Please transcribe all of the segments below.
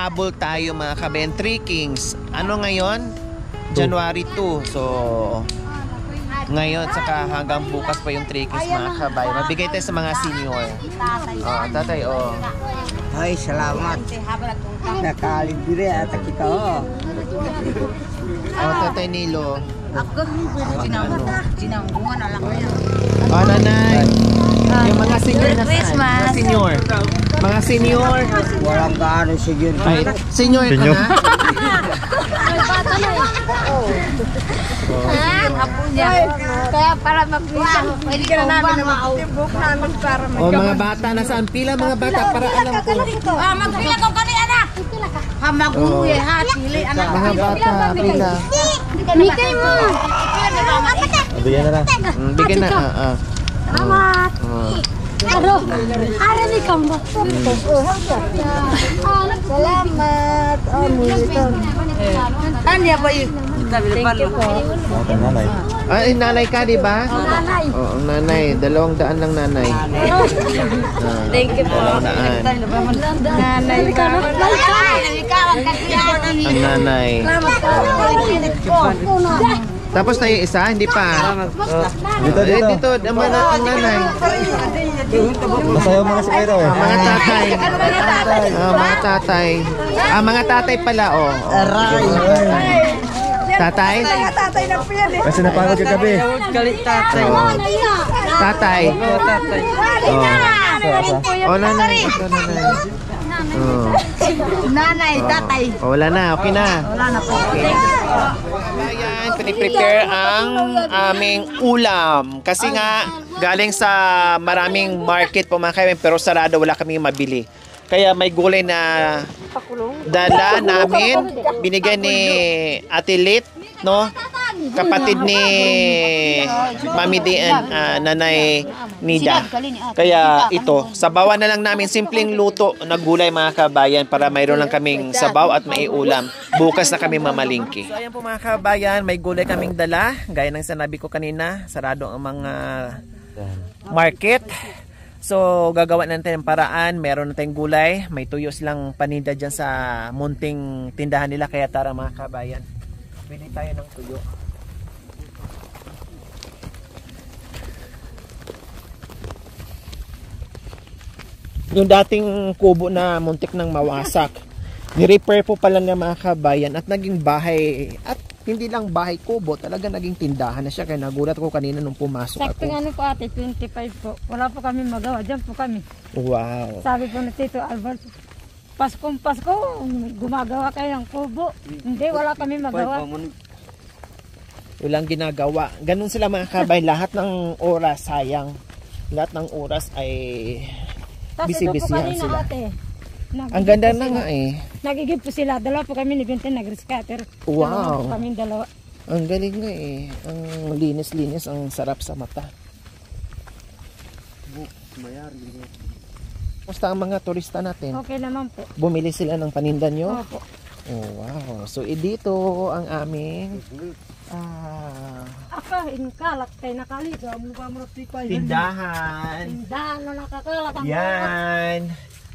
hahabol tayo mga kabayan. 3 Kings. Ano ngayon? January 2. So, ngayon, saka hanggang bukas pa yung 3 Kings mga kabayan. Mabigay tayo sa mga senior. Oh, tatay, oh. Ay, salamat. Nakalibire at kita, oh. Oh, tatay Nilo. Ako, sinanggungan na lang ko yan. Oh, nanay. Yung mga senior na saan? Mga senior. Mga senior. Walang gaano siguro. Ay, senior ka na? Kaya para mag-bisa, pwede ka na namin na ma-outbook namin para Oh, mga bata, nasaan? Pila mga bata para alam ko. magpila ko kani, anak! Hamaguye, ha, sili, anak. Mga bata, pila. Mikay mo! Bigyan na lang. Bigyan na, Salamat! Aro ni Kamba. Salamat. Tanya ba yun? Thank you po. Nanay. Ay, nanay ka, di ba? Nanay. Oo, nanay. 200 lang nanay. Thank you po. 200. Nanay ka. Ang nanay. Tapos tayo isa, hindi pa. Dito, Eh, dito. dito, ang nanay. Masayaw mga si Pero. Mga tatay. Mga tatay. Mga tatay pala, oh. Tatay? Tatay na po yan eh. Kasi napagod kagabi. Tatay. Tatay. Tatay. Oh, nanay. Ito, nanay. Oh. Nanay, tatay. Oh, wala na, okay na. Wala na po. Ayan, piniprepare ang aming ulam. Kasi nga, galing sa maraming market po mga kaibigan, pero sarado, wala kaming mabili. Kaya may gulay na dala namin, binigay ni Ate Lit, no? Kapatid ni Mami Dian, Nanay Nida. Kaya ito, sabawan na lang namin, simpleng luto na gulay mga kabayan para mayroon lang kaming sabaw at may ulam. Bukas na kami mamalingki. So ayan po mga kabayan, may gulay kaming dala. Gaya ng sinabi ko kanina, sarado ang mga market. So gagawa natin ng paraan, meron na tayong gulay. May tuyo silang paninda dyan sa munting tindahan nila. Kaya tara mga kabayan, bili tayo ng tuyo. Yung dating kubo na muntik ng mawasak, ni-repair po pala ng mga kabayan at naging bahay, at hindi lang bahay kubo, talaga naging tindahan na siya. Kaya nagulat ko kanina nung pumasok ako. Sakto ano po ate, 25 po. Wala po kami magawa, dyan po kami. Wow. Sabi po na Tito Albert, Paskong Pasko, gumagawa kayo ng kubo. Hindi, wala kami magawa. Walang ginagawa. Ganun sila mga kabayan, lahat ng oras sayang. Lahat ng oras ay busy-busyhan sila. Ang ganda na nga eh. Nagigib po sila. Dalawa po kami ni Bente nag-rescatter. Wow. Po kami dalawa. Ang galing nga eh. Ang linis-linis, ang sarap sa mata. Basta ang mga turista natin, Okay naman po. bumili sila ng paninda nyo? Opo. Oh, wow. So, dito ang aming Ako, inkalak kay nakaligaw. tindahan. Tindahan na nakakalak. Yan.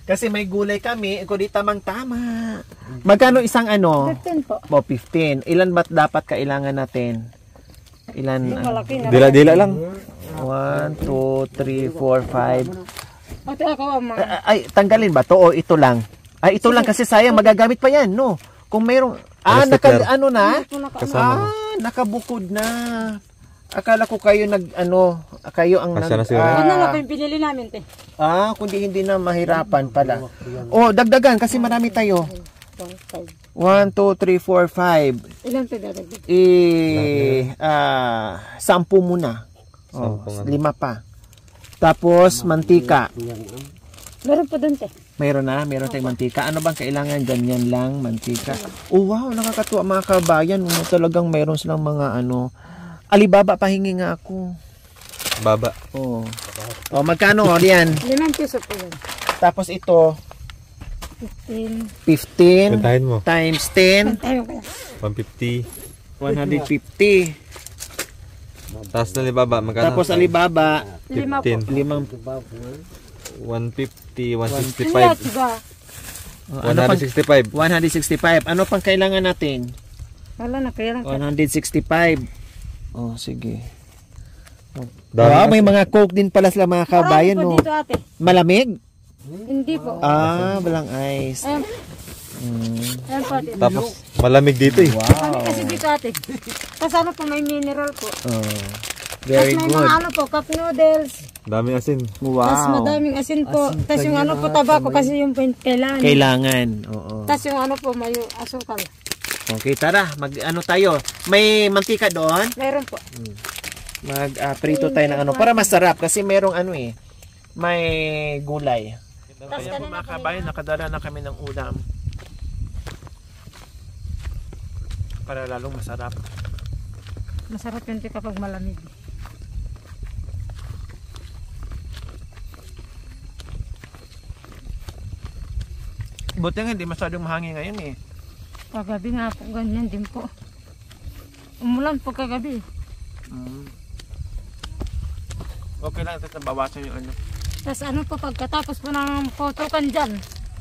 Kasi may gulay kami, kundi tamang-tama. Magkano isang ano? 15 po. O, 15. Ilan ba't dapat kailangan natin? Ilan? Malaki na. Dila-dila lang. 1, 2, 3, 4, 5. Ate ako ang mga. Ay, tanggalin ba to o ito lang? Ay, ito lang kasi sayang, magagamit pa yan, no? Kung mayroong... ano na? Kasama. Nakabukod na. Akala ko kayo kayo ang Kasya na sila. Ano na po yung binili namin, te? kundi hindi na mahirapan pala. Oh, dagdagan kasi marami tayo. 1, 2, 3, 4, 5. Ilan te dadagdag? 10 muna. Oh, 5 pa. Tapos mantika. Meron po doon, te. Meron tayong mantika. Ano bang kailangan? Ganyan lang, mantika. Oh, wow, nakakatuwa mga kabayan. Talagang meron silang mga Alibaba, pahingi nga ako. Baba. Oh. Oh, magkano yan? 5 piso po yun. Tapos ito, 15. 15 Kantahin mo. times 10, Tayo kaya. 150. 150. Tapos na Alibaba. Magkano? Tapos Alibaba, 5 po. 15. 5. 150. Lahat 165. ba? Ano pang 165. 165? Ano pang kailangan natin? Wala na, kaya lang. 165. Oh, sige. Dami Wow, kasi. may mga coke din pala sila mga kabayan, Marami no? po dito ate. Malamig? Hindi po. Walang ice. Ayan, ayan po ate. Tapos malamig dito eh. Kami kasi dito ate. Tapos ano po, may mineral po. Oh, Tapos very may good. mga ano po, cup noodles. Daming asin. Wow. Tapos madaming asin po. Tapos yung ano po, tabako kasi yung kailangan. Kailangan. Oo. Tapos yung ano po, may asukal. Okay, tara. Ano tayo? May mantika doon? Meron po. Prito tayo ng ano. Para masarap. Kasi merong ano eh. May gulay. Kaya po mga kabayan, nakadala na kami ng ulam. Para lalong masarap. Masarap yun kapag malamig. Buti nga, hindi masyadong mahangin ngayon eh. Kagabi nga po, ganyan din po. Umulan po kagabi. Okay lang, ito bawasan yung ano. Tapos ano po, pagkatapos po ng potokan dyan,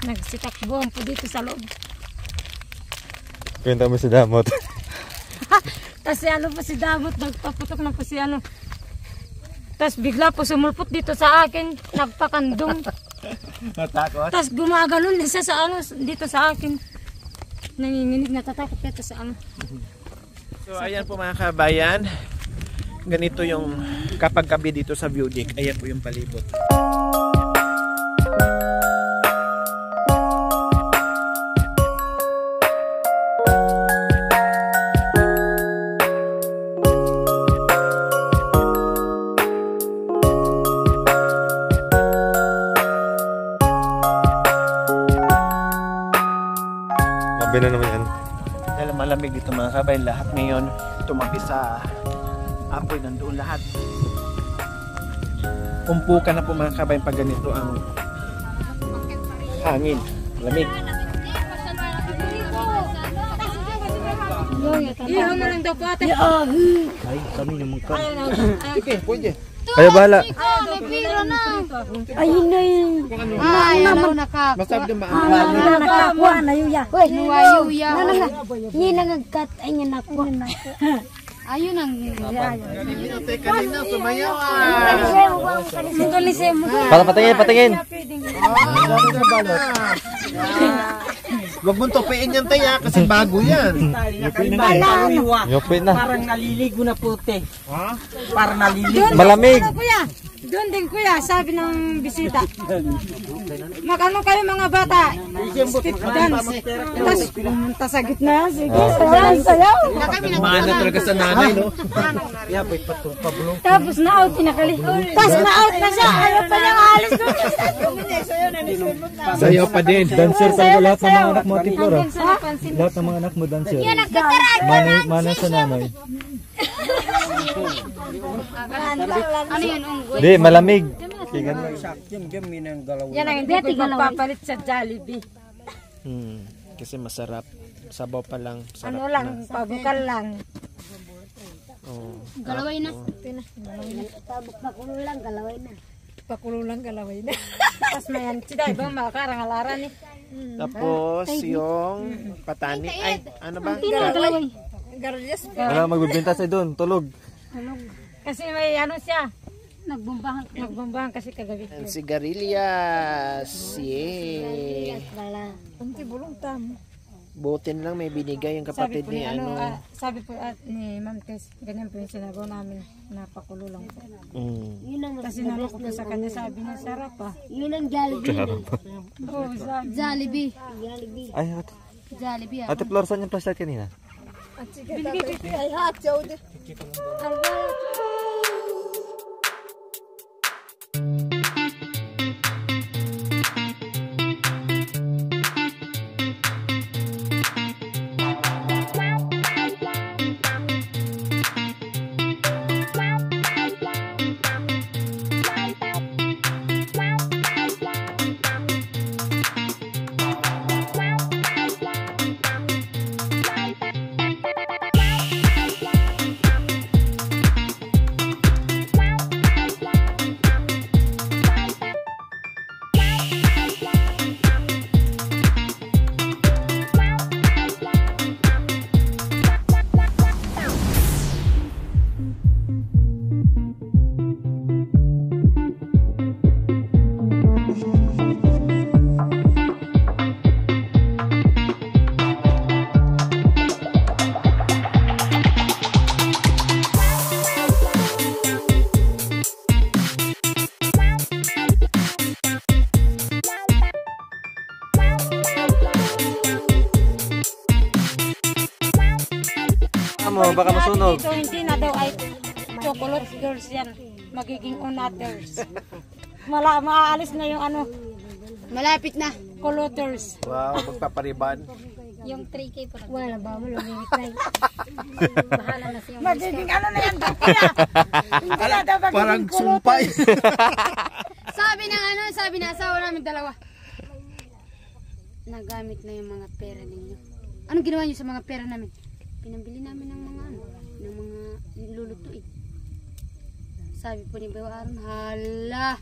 nagsitakbuhan po dito sa loob. Kwenta mo si Damot. Tapos si ano po si Damot, nagpaputok na po si ano. Tapos bigla po sumulpot dito sa akin, nagpakandong. Natakot? Tapos gumaganon din siya sa ano, dito sa akin. Nanginginig, natatakot kaya sa ano. So ayan po mga kabayan. Ganito yung kapag gabi dito sa view deck. Ayan po yung palibot. Mabila naman yan. Dahil malamig dito mga kabayan. Lahat ngayon tumabi sa apoy, nandoon lahat. Umpukan na po mga kabayan pag ganito ang hangin. Lamig. Ihaw na lang daw po ate. Ay, kami naman ka. Sige, pwede. Ay, bahala. Ayun na yun. Ay, ano naka. Masarap din ba? Nakakuha na yun ya. Uy, nuwayuya. Yun ang agkat. Ayun na ako. Ayun ang. Teka din na, sumayaw Patingin. Huwag mong tupiin yan tayo kasi bago yan. Yope na. Parang naliligo na puti. Ha? Parang naliligo. Malamig. Kuya, doon din kuya, sabi ng bisita. Magano kayo mga bata? Street dance. Tapos pumunta sa gitna. Sige, sayaw. Maana talaga sa nanay, no? Tapos na-out, tinakali. Tapos na-out na siya. Ayaw pa niyang alis doon. Sayaw pa din. Dancer talaga lahat ng mga anak mo, Ate Flora. Hanggang sa napansin. Lahat ng mga anak mo, dancer. Nagkatara. Mana sa nanay. Ano yun, unggoy? Di, malamig. Yan ang hindi ko magpapalit sa Jollibee. Kasi masarap. Sabaw pa lang. Sarap Ano lang, pabukal lang. Oh. Galaway na. Pakulo lang, galaway na. Tapos may antsida, ibang makarangalaran eh. Tapos yung patani. Ay, ano ba? Garlias. Wala magbibenta sa doon. Tulog. Kasi may ano siya. Nagbumbahan. Nagbombahan kasi kagabi. And sigarilyas. Yay. Kunti bulong tam. Butin lang may binigay yung Sabi kapatid po ni ni ano. sabi po ni Ma'am Tess, ganyan po yung sinabaw namin, napakulo lang po. Kasi naman ko po sa kanya, sabi niya, sarap ah. Yun ang Jollibee. Oo, sabi. Jollibee. Ay, Jollibee ah. Ate Flor, saan yung flashlight kanina? Ay, hot, mo, baka masunog. Dito hindi na daw ay chocolate girls yan. Magiging unaters. Maaalis na yung ano. Malapit na. Coloters. Wow, magpapariban. Yung 3K po. Wala ba mo, lumimikray. Bahala na siya. Magiging ano na yan daw kuya. Hindi na daw magiging Parang coloters. sumpay. Sabi na asawa namin dalawa. Nagamit na yung mga pera ninyo. Anong ginawa niyo sa mga pera namin? Pinambili namin ng mga ng mga lulutuin. Sabi po ni Bayaran, hala,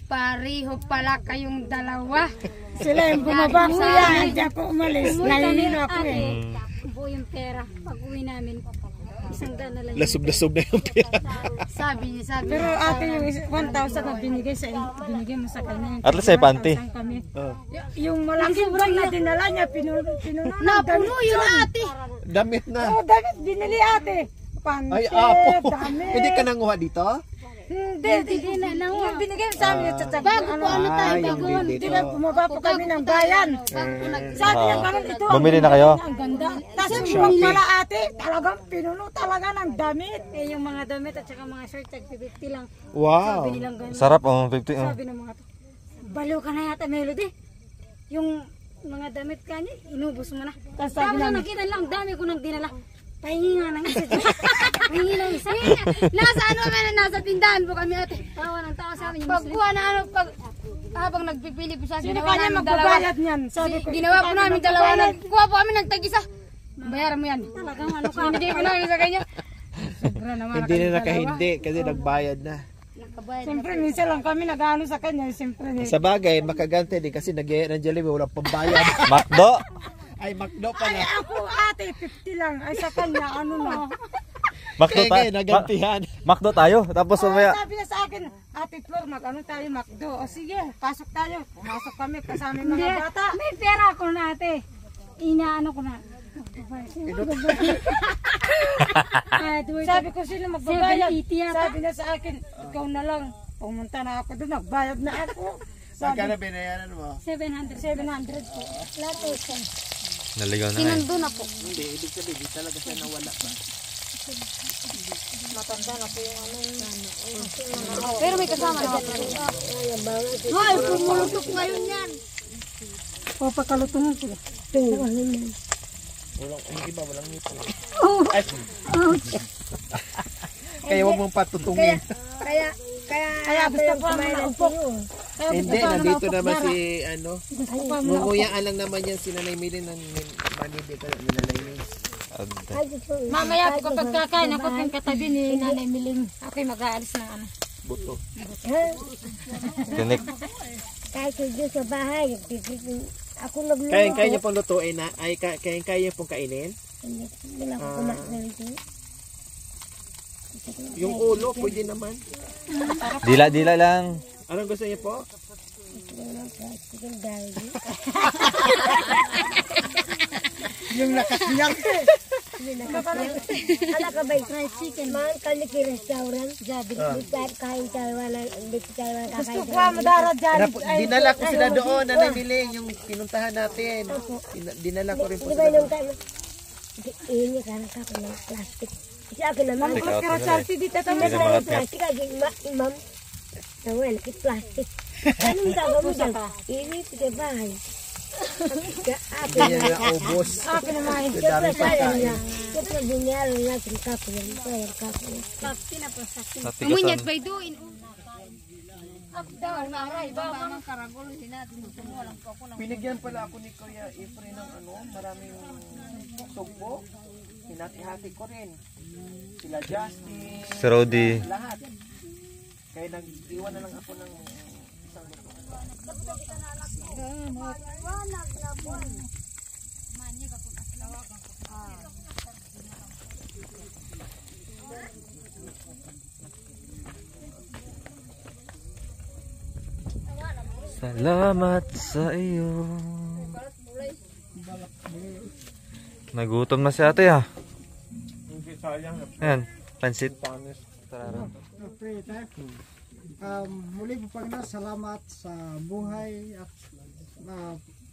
pareho pala kayong dalawa. Sila yung bumaba kuya. Hindi ako umalis. Nahihilo ako eh. Buo yung pera. Pag uwi namin, isang daan na lang. Lasog-lasog na yung pera. Sabi niya. Pero ate yung 1,000 na binigay mo sa kanya. At least ay panty. Kami. Yung malaking bag na dinala niya, pinuno Napuno yun ate. Damit na. Oh, David, binili ate. Pante, Ay, apo. dami. Pwede ka nanguha dito? Hindi na. Yung binigay mo sa amin, Bago po ano tayo, yung bago. din Di dito. ba, bumaba po kami ng bayan. Sabi niya ganun ito. Bumili na kayo? Ang ganda. Tapos yung pala ate, talagang pinuno talaga ng damit. Eh, yung mga damit at saka mga shirt, tag 50 lang. Wow. Nilang ganun. Sarap, 50. Sabi ng mga to. Baliw ka na yata, Melody. Yung mga damit ka niya, inubos mo na. Tapos Sabi sabi na namin, nakita lang, dami ko nang dinala. Pahingi nga ng isa. Pahingi ng isa. Nasa ano kami, nasa tindahan po kami ate. Tawa ng tawa sa amin. Pagkuha na ano, habang nagpipili po sa sino ginawa kanya namin dalawa. magbabayad niyan? Sabi ko, Ginawa po namin dalawa. Nagkuha po kami ng tag-isa. Bayaran mo yan. Talagang ano ka. Hindi po namin sa kanya. Sobra naman. Hindi na nakahindi kasi nagbayad na. Nakabayad. siyempre minsan lang kami nag-ano sa kanya. Siyempre, Sa bagay, makagante din kasi nag-iyan ng Jollibee, walang pambayad. Makdo! Ay, McDo ay pala. ako ate, 50 lang. Ay sa kanya, ano na. Makdo Kaya tayo. nagantihan. Makdo tayo. Tapos mamaya. Sabi niya sa akin, Ate Flor, mag-ano tayo, McDo. O sige, pasok tayo. Pumasok kami kasama yung mga bata. May pera ako na ate. Inaano ko na. Sabi ko, sino magbabayad? 780 yata. Sabi niya sa akin, ikaw na lang. Pumunta na ako doon, nagbayad na ako. Magkano binayaran mo? 700. 700 po. Lahat ito. Naligaw na nga. Sinundo na po. Hindi, ibig sabihin, di talaga siya nawala ba? Matanda na po yung ano. Pero may kasama na. Hoy, pumulutok ngayon yan. O, pagkalutungan ko. Walang iba, walang nito. Ay. Kaya huwag mong patutungin. Kaya gusto ko naman naupok. Hindi, nandito naman si, ano, ngunguyaan lang naman yan si Nanay Milin ng manibig ka ni Nanay Milin. Mamaya po kapag kakain ako yung katabi ni Nanay Miling. Ako'y mag-aalis ng ano. Buto. Tinik. Kahit doon sa bahay, ako nagluto. Kaya niyo pong lutuin na, ay kaya niyo pong kainin? Hindi na ako kumain. Yung ulo, pwede naman. Dila-dila lang. Anong gusto niyo po? Yung nakasiyak. Anak ka ba fried chicken? Man, kaliki restaurant. Jabi, kain tayo wala, hindi tayo wala Gusto kakain. ko madara dyan. Dinala ko sila doon, Nanay Milin, yung pinuntahan natin. Dinala ko rin po Di ba sila nung doon. tayo? Ini karena ako ng plastic. Kasi ako naman. Mas karachalti dito kami. Mas na plastic lagi imam. Nawal ki plastic. Anong gagawin mo dyan? Ini sa bahay. Hindi niya naubos. Akin naman. Ang dami pagkain. Siyempre binyalo natin kapo yan. Kaya kapo yan. Natigasan. by doing. Daw, maray, baba ng karagol natin. Walang po ako ng Pinigyan pala ako ni Kuya Efren ng ano, maraming sugpo. Hinati-hati ko rin. Sila Justin, Si Rodi. lahat. Kaya nag-iwan na lang ako ng isang luto. Salamat sa iyo. Nagutom na si ate ah. Ayan, pansit. Muli po Panginoon, salamat sa buhay at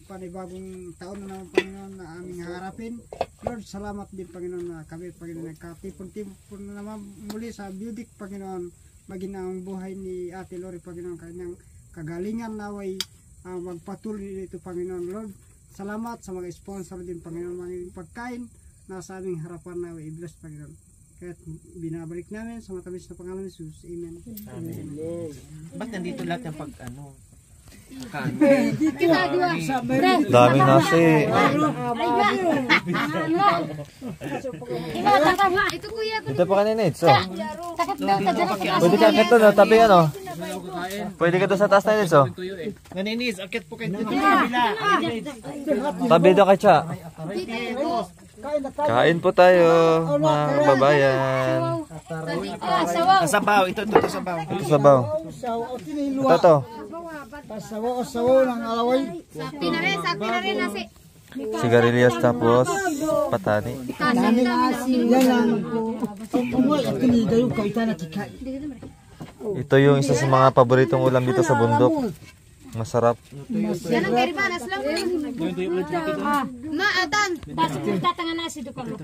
panibagong taon na naman Panginoon na aming harap. harapin. Lord, salamat din Panginoon na kami Panginoon nagkatipon-tipon naman muli sa Budik Panginoon. Maginang buhay ni Ate Lori Panginoon, kanyang kagalingan naway magpatuloy dito Panginoon. Lord, salamat sa mga sponsor din Panginoon, mga pagkain na sa aming harapan naway i-bless Panginoon. Kaya binabalik namin sa matamis na pangalan ni Jesus. Amen. Amen. Ba't nandito lahat ng pag ano? Daming nasi. Ito kuya ko. Ito pa kanina eh. So, Takot daw ka dyan. pwede ka akit doon, no? Tabi ano? Pwede ka doon sa taas na yun, so. Naninis, akit po kayo dito sa kabila. Tabi doon kay Cha. Kain po tayo, mga kababayan. Sabaw, ito sabaw. Ito sabaw. Ito to. Pasawa ng alaway. Sakti na rin nasi. Sigarilyas tapos patani. Yan lang po. Umuwi at kinigayo ko ita na kikay. Ito yung isa sa mga paboritong ulam dito sa bundok. Masarap. Yan ang karibanas lang. Maatan. Pasok mo tatangan nasi do kamo.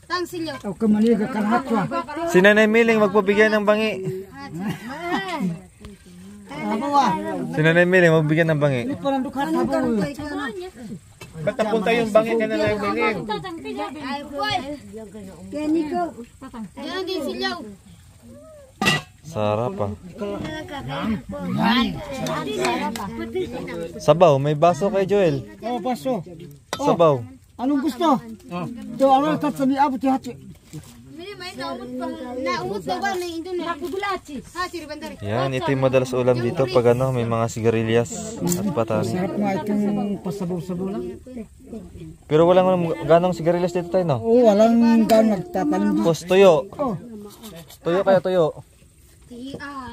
Tang silyo. O kamaliga kanhatwa. Si Nanay Miling magpabigyan ng bangi. Si Nanay Miling magbigyan ng bangi. Parang dukat na po. Ba't napunta yung bangi ka na nagbiling? Ay boy. Keniko. Yan din silyo. Sarap ah. Sabaw, may baso kay Joel. Oh, baso. Sabaw. Anong gusto? Do ano tatsabi abot hati. May naumot daw ba na Indo na kubulachi. Ha, siribandari. Yan, ito yung madalas ulam dito pag ano, may mga sigarilyas at patani. Sarap nga itong pasabaw-sabaw lang. Pero walang ganong sigarilyas dito tayo, no? Oo, walang gano'n nagtatanim dito. Tapos tuyo. Tuyo kaya tuyo.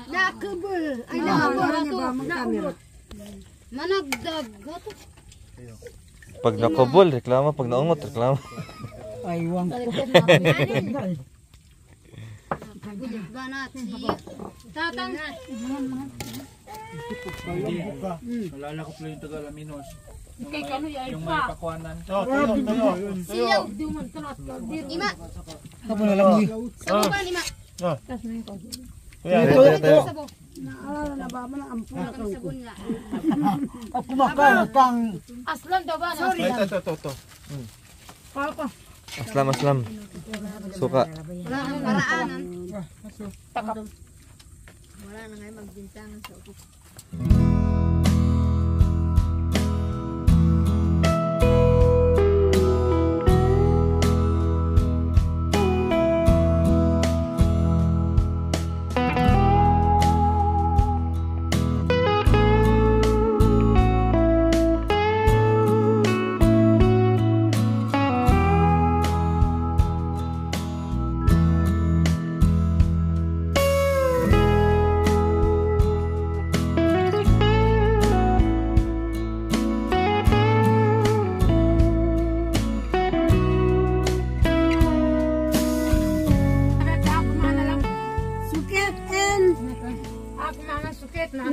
Nakabul. Ay, nakabul. Managdag. Pag nakubol, reklamo. Pag naungot, reklamo. Aywang ko. Banat. Tatang. Malala ko po yung Tagalaminos. Kay kano ay Yung pa. may pakuanan. Siyaw. Ima. Tapos na lang ni. Sabo ba lima? Tuyo. Sabo. Naalala na ba mo na ampun na Kang sabon nga. Ako makain kang Aslan daw ba? Sorry. Ito. Aslam. Suka. Wala ang paraanan. Wala na ngayon magbintangan sa upo.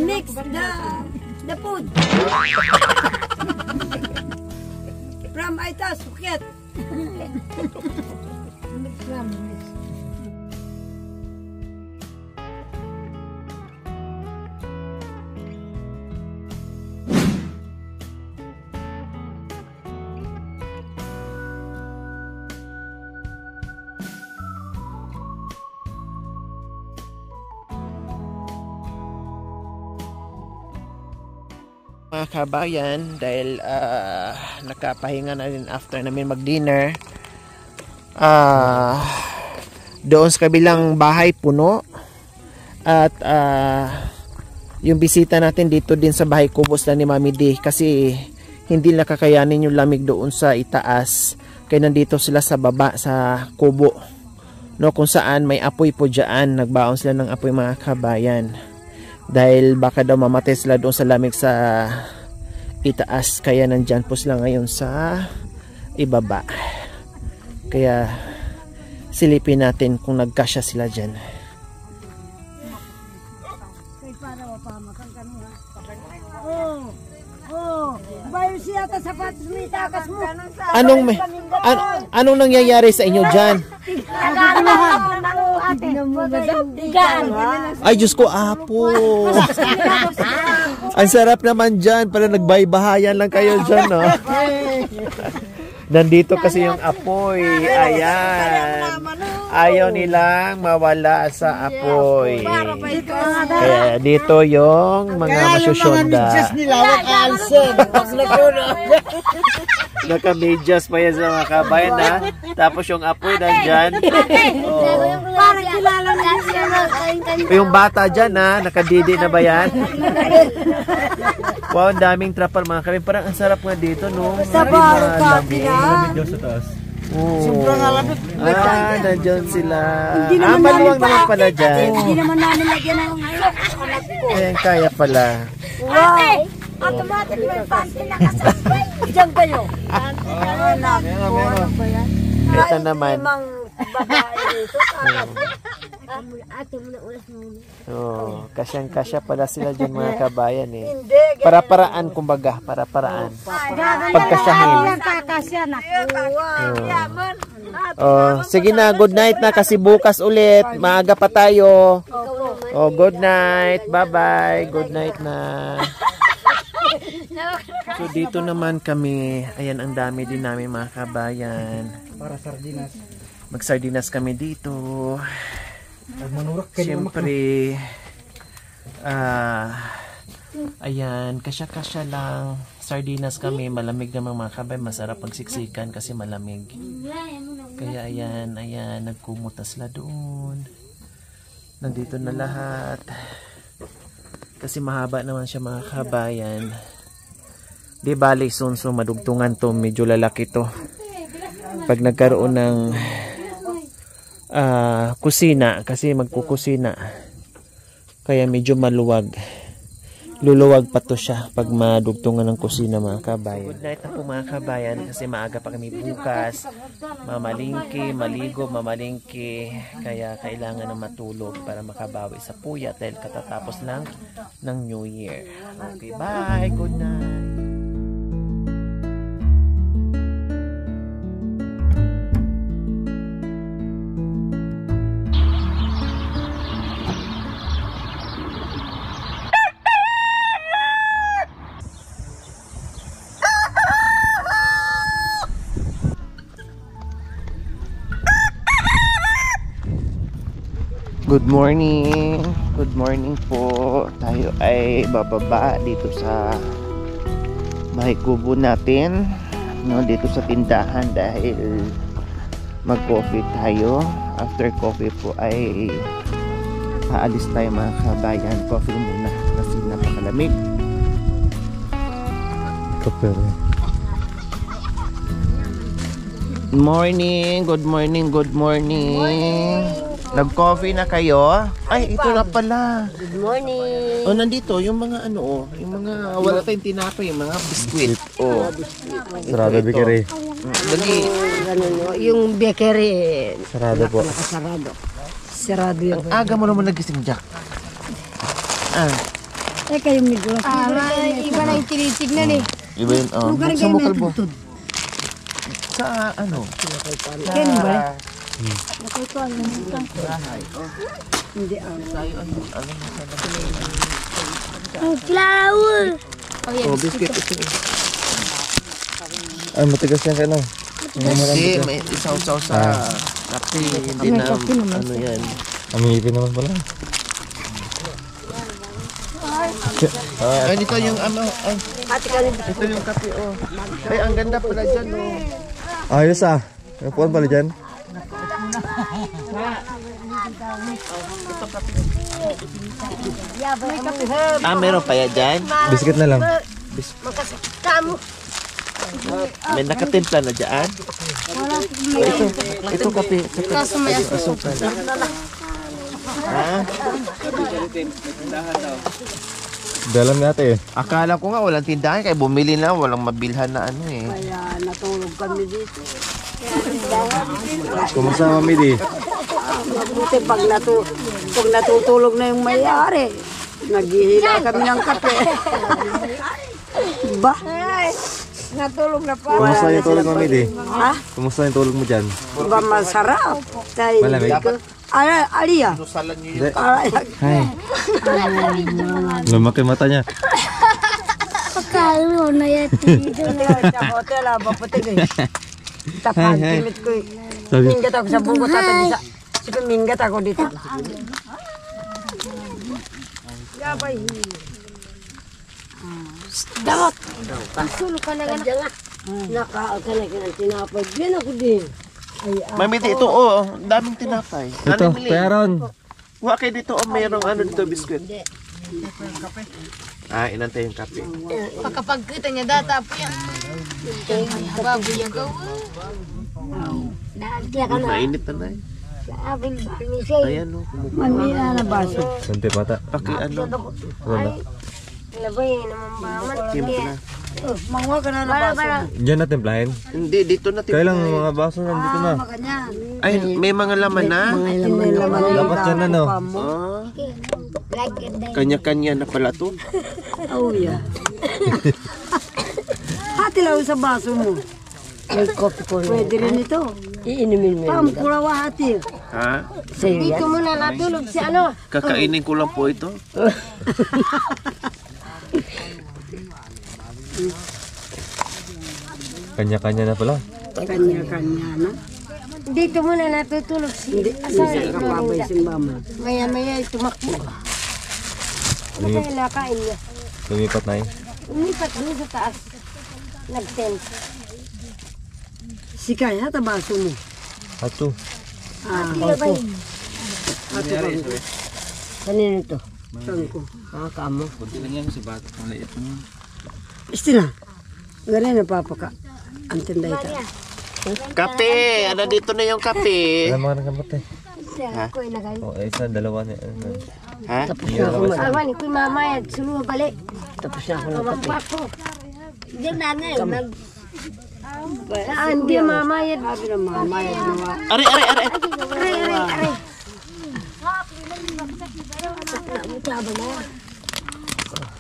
Mix the food. From Aita Suket. Mga kabayan, dahil nakapahinga na rin after namin mag-dinner, doon sa kabilang bahay puno, at yung bisita natin dito din sa bahay kubos na ni Mami D, kasi hindi nakakayanin yung lamig doon sa itaas, kaya nandito sila sa baba sa kubo, no, kung saan may apoy po dyan. Nagbaon sila ng apoy, mga kabayan, dahil baka daw mamatay sila doon sa lamig sa itaas, kaya nandyan po sila ngayon sa ibaba. Kaya silipin natin kung nagkasya sila dyan. Oh, bayo siya sa sapatos mo, itakas mo. Anong nangyayari sa inyo dyan? Ay, Diyos ko, apo. Ang sarap naman dyan. Pala nagbaybahayan lang kayo dyan, no? Nandito kasi yung apoy. Ayan. Ayaw nilang mawala sa apoy. Kaya dito yung mga masusyonda. Naka-medyas pa yan sa mga kabayan, ha? Tapos yung apoy nandyan. Oh. Parang kilala mo siya. Yung bata dyan, ha? Nakadidi na ba yan? Wow, ang daming trapal mga kami. Parang ang sarap nga dito, no? Sa baro ka, Medyo sa taas. Sobrang alamit. Nandyan sila. Maluwang naman pala dyan. Hindi naman namin lagyan ng anak ko. Ayan, kaya pala. Wow! Automatic may panty na kasabay. Diyan kayo. Ito naman. Limang babae dito. Ate mo na ulas mo. Oh, kasyang-kasya pala sila dyan mga kabayan eh. Hindi. Para-paraan kumbaga, para-paraan. Pagkasyahin. Kakasya na. Oh, sige na, good night na kasi bukas ulit. Maaga pa tayo. Oh, good night. Bye-bye. Good night na. So dito naman kami. Ayan, ang dami din namin mga kabayan. Para sardinas. Magsardinas kami dito. Siyempre, ayan, kasya-kasya lang. Sardinas kami, malamig naman mga kabay. Masarap pagsiksikan kasi malamig. Kaya ayan, nagkumot na sila doon. Nandito na lahat. Kasi mahaba naman siya mga kabayan. Di bali, sunso, madugtungan to. Medyo lalaki to. Pag nagkaroon ng kusina, kasi magkukusina, kaya medyo maluwag, luluwag pa to siya pag madugtungan ng kusina mga kabayan. Good night na po mga kabayan kasi maaga pa kami bukas, mamalingki, maligo, mamalingki, kaya kailangan na matulog para makabawi sa puyat dahil katatapos lang ng New Year. Okay, bye, good night. Good morning. Good morning po. Tayo ay bababa dito sa bahay kubo natin, no, dito sa tindahan dahil mag-coffee tayo. After coffee po ay aalis tayo mga kabayan. Coffee muna kasi napakalamig. Kapero. Good morning. Good morning. Good morning. Nag-coffee na kayo? Ay, ito na pala. Good morning. Oh, nandito yung mga ano, yung mga wala tayong tinapay, yung mga biskwit. Oh. Sarado bakery. Lagi. Yung bakery, Sarado po. nakasarado. Sarado yun. Ang aga mo naman nagising, Jack. Eh, kayo medyo. Iba na yung tinitignan eh. Iba yun, oh. Buksan mo kalbo. Sa ano? Kaya ba? Hindi ang flower. Oh, biscuit ito. Ay, matigas yan kayo. Hindi, may isaw-saw sa kape. Hindi na, ano yan. Amipin naman pala. Ay, ito yung ano, ay. Ito yung kape, oh. Ay, ang ganda pala dyan, oh. Ayos ah. Napuan pala dyan. Meron pa yan dyan? Biscuit na lang. May nakatimpla na dyan? Ito kape. Kaso may asukal. Ha? Dalam ni ate eh. Akala ko nga walang tindahan kaya bumili na, walang mabilhan na ano eh. Kaya natulog kami dito. Kumusta mami di? Mabuti pag natutulog na yung may-ari, naghihila kami ng kape. Ba? Natulog na pa. Kumusta yung tulog mo, Midi? Ha? Kumusta yung tulog mo dyan? Ba masarap. Tayo. Malamig? Alia. Hindi. Hi. Lumaki mata niya. Pagkalo na yan. Hotel ba puti ko. Tapan Hi, hi. timit ko. Sabi, Mingat ako sa buko tata di sa. Sige mingat ako dito. Gabay. Damot. Sulo ka na gana. Nakaaka na kinang tinapay. Yan ako din. Mami, ito, daming tinapay. ito, peron. Huwag kayo dito, mayroong ano dito, biskwit. Inantay yung kape. Pagkapagkita niya data po yan. Baboy yung gawa. Mainit na na eh. Ayan o, Mamila na baso. Kunti pata. paki ano. Wala. Labay naman ba? Kimpo na. Mangwa ka na na baso. Diyan natin plahin. Hindi, dito na Kaya lang mga baso nandito na. Ay, may mga laman na. Dapat yan na, no? Oh, kanya-kanya na pala to. Oh yeah. Hati lang sa baso mo. May coffee ko na. Pwede rin ito. Iinumin mo yun. Pampurawa hati. Ha? Sa'yo yan. Dito muna natulog si ano. Kakainin ko lang po ito. Kanya-kanya na pala. Kanya-kanya na. Dito muna natutulog si Hindi kapabay simbama. Maya-maya tumakbo. Ano kaya nakain niya? Lumipat na eh. Umipat doon sa taas. Nag-sense. Sikay ha, tabaso mo. Ato. Opo. Ato ba? Kanino ito? Saan ko? Kamo. Kunti lang yan si bata. Ang liit mo. Istina. Ganun na papaka. Ang tinday ka. Kape! Ano dito na yung kape? Alam mga nagkamot eh. Ako ay nagay. O, isa, dalawa na. Ha? Tapos na ako mag... Awan, iko'y mamayag. Suluha balik. Tapos na ako ng kape. Magpako. Diyan na nga yun. Saan di mamayad? Sabi na mamayag na wa. Are, are, are! Aray, aray, aray.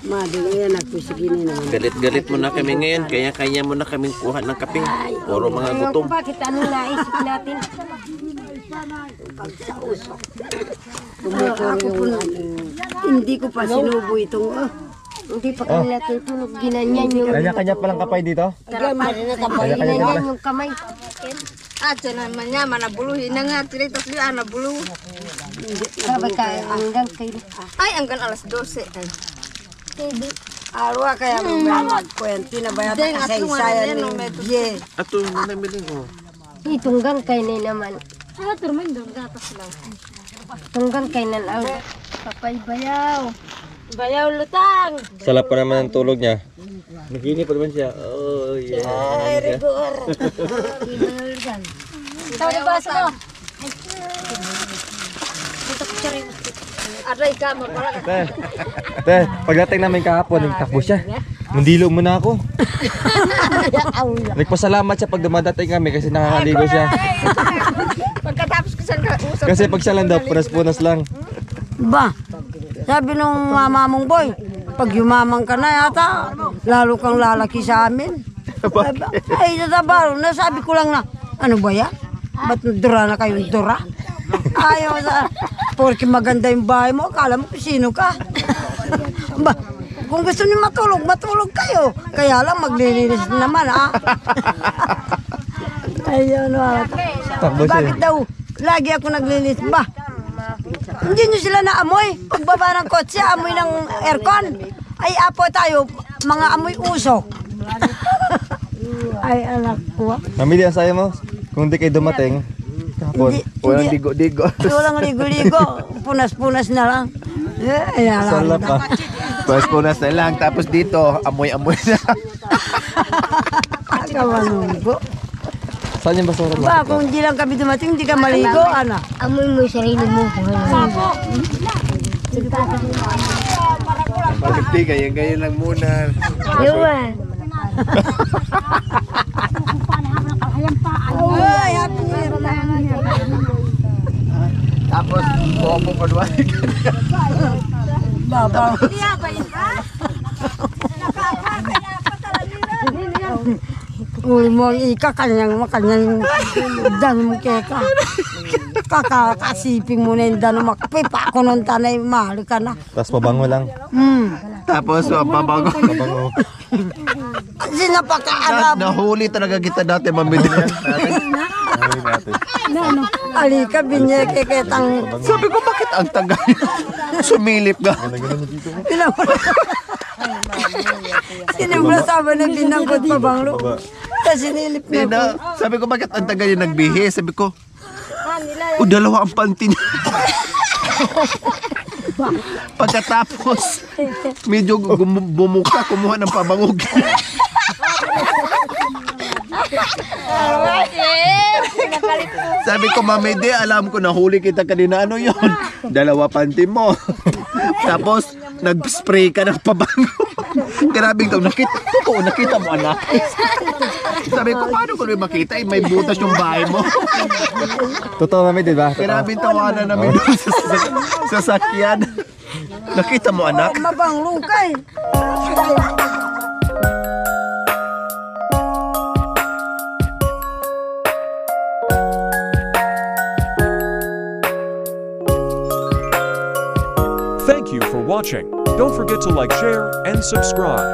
Mading yan, nagpusiginin naman. Galit-galit mo na kami ngayon, kaya kaya mo na kaming kuha ng kape. Puro mga Ewan gutom. ko bakit ano naisip natin. Ako po, hindi ko pa sinubo itong... Hindi pa kami natutulog. Ginanyan yung Kanya-kanya palang kapay dito? ginanyan yung kamay. Ato naman niya, manabuluhin na nga. Tilitas niya, nabuluh. Sabay ka hanggang kayo. Ay, hanggang alas 12. Arwa kaya nung may magkwento na ba yata kasaysayan ng Ye. Ato, nanamiling ko. Itunggang kay na naman. Ah, turman doon. Gatas lang. Tunggang kay na lang. Papay bayaw. Bayaw lutang. Salap pa naman ang tulog niya. Nagini pa naman siya. Oh, yeah. Ay, rigor. Tawag na baso mo. Aray ka, magpala ka. Te, pagdating namin kahapon, nagtakbo siya. Mundilo muna ako. Nagpasalamat siya pag dumadating kami kasi nakakaligo siya. Pagkatapos ko saan ka usap. Kasi pag siya lang daw, punas-punas lang. Ba, sabi nung mama mong boy, pag yumamang ka na yata, lalo kang lalaki sa amin. Ay, natabaro, nasabi ko lang na, ano ba yan? Ba't dura na kayong dura? Ayaw sa, porque maganda yung bahay mo, akala mo kung sino ka. Ba, kung gusto niyo matulog, matulog kayo. Kaya lang maglilinis naman, ha? Ayun, Takbo siya. bakit daw? Lagi ako naglilinis ba? Hindi nyo sila naamoy. Pagbaba ng kotse, amoy ng aircon. Ay, apo tayo, mga amoy usok. Ay, anak ko. Mamili ang sayo mo. Kung di kayo dumating, kahapon. Walang digo-digo. Walang ligo-ligo. Punas-punas na lang. Ay, Salap pa. Punas na lang, tapos dito, amoy-amoy na. Kawanunggo. Saan yung basura mo? Ba, kung hindi lang kami dumating, hindi ka maligo, anak. Amoy mo yung sarili mo. Hindi, ganyan lang muna. Yawan. Ay, happy New Year. Tapos, bobo pa doon. Babaw. Uli mo, ika, kanyang dano mo keka. Kakasiping mo na yung dano makapay. Pa ako nung tanay, mahal ka na. Tapos pabango lang. Tapos, pabago. Pabango. Sinapaka-arab. Nahuli talaga kita dati, mamili. Nahuli natin. Alika, binyeke ketang. Sabi ko, bakit ang tagal? Sumilip ka. Sinibla sama na binanggot pa banglo. Kasi sinilip na ko. Sabi ko, bakit ang tagal yung nagbihis? Sabi ko, dalawa ang panty niya. Pagkatapos, medyo bumuka, kumuha ng pabangog. Sabi ko, Mami, di, alam ko, nahuli kita kanina. Ano yon? Dalawa panty mo. Tapos, nag-spray ka ng pabango. Grabing daw, nakita mo, anak. Sabi ko, paano ko rin makita? May butas yung bahay mo. Totoo mami, di ba? Grabing tawanan namin doon sa sakyan. Nakita mo, anak? Mabanglo kay. Thank you for watching. Don't forget to like, share, and subscribe.